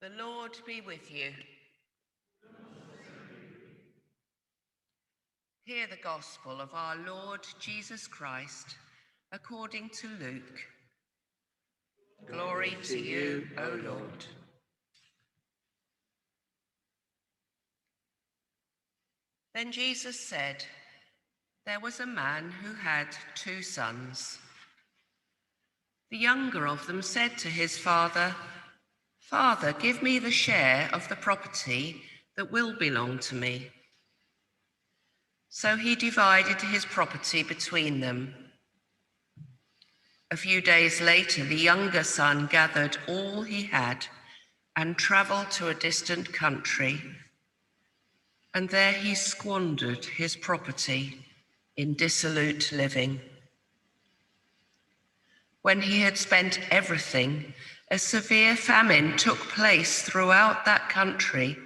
The Lord be with you. Hear the gospel of our Lord Jesus Christ according to Luke. Glory to you, O Lord. Then Jesus said, there was a man who had 2 sons. The younger of them said to his father, "Father, give me the share of the property that will belong to me." So he divided his property between them. A few days later, the younger son gathered all he had and traveled to a distant country. And there he squandered his property in dissolute living. When he had spent everything, a severe famine took place throughout that country,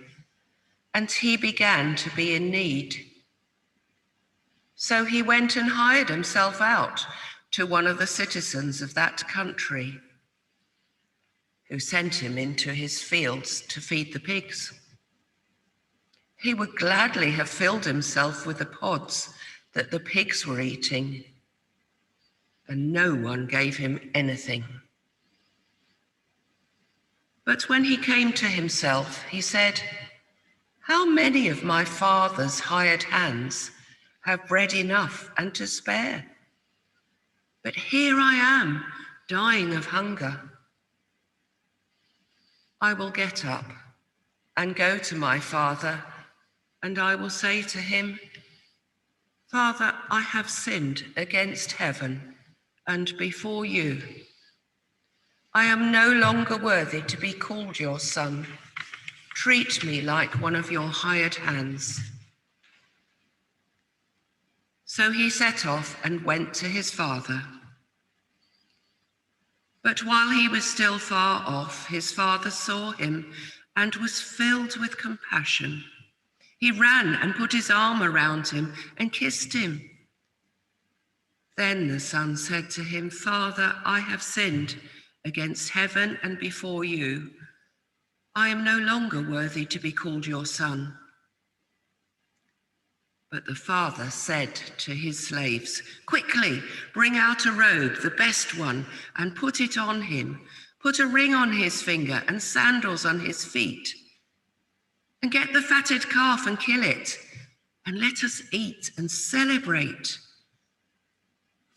and he began to be in need. So he went and hired himself out to one of the citizens of that country, who sent him into his fields to feed the pigs. He would gladly have filled himself with the pods that the pigs were eating, and no one gave him anything. But when he came to himself, he said, "How many of my father's hired hands have bread enough and to spare? But here I am, dying of hunger. I will get up and go to my father, and I will say to him, 'Father, I have sinned against heaven and before you. I am no longer worthy to be called your son. Treat me like one of your hired hands.' So he set off and went to his father. But while he was still far off, his father saw him and was filled with compassion. He ran and put his arm around him and kissed him. Then the son said to him, 'Father, I have sinned against heaven and before you. I am no longer worthy to be called your son.' But the father said to his slaves, 'Quickly, bring out a robe, the best one, and put it on him. Put a ring on his finger and sandals on his feet. And get the fatted calf and kill it, and let us eat and celebrate.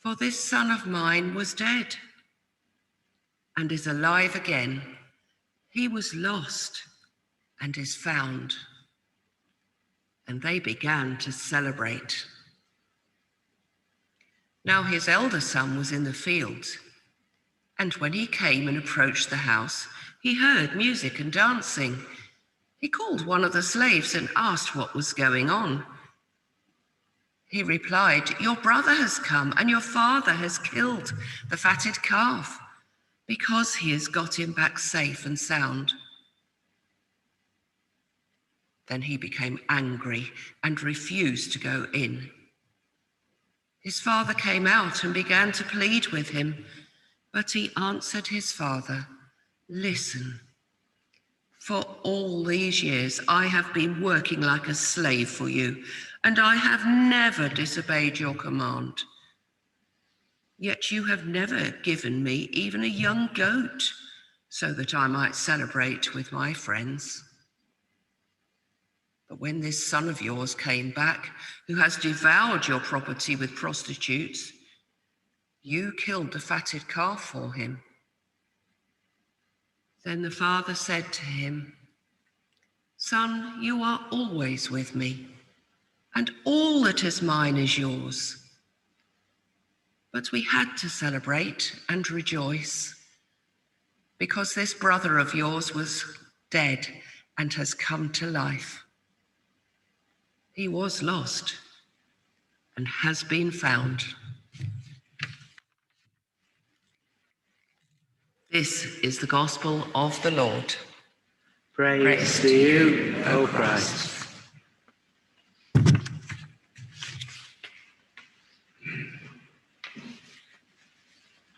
For this son of mine was dead and is alive again. He was lost and is found.' And they began to celebrate. Now his elder son was in the field, and when he came and approached the house, he heard music and dancing. He called one of the slaves and asked what was going on. He replied, 'Your brother has come, and your father has killed the fatted calf, because he has got him back safe and sound.' Then he became angry and refused to go in. His father came out and began to plead with him, but he answered his father, 'Listen, for all these years I have been working like a slave for you, and I have never disobeyed your command. Yet you have never given me even a young goat so that I might celebrate with my friends. But when this son of yours came back, who has devoured your property with prostitutes, you killed the fatted calf for him.' Then the father said to him, 'Son, you are always with me, and all that is mine is yours. But we had to celebrate and rejoice, because this brother of yours was dead and has come to life. He was lost and has been found.' This is the gospel of the Lord. Praise to you, O Christ.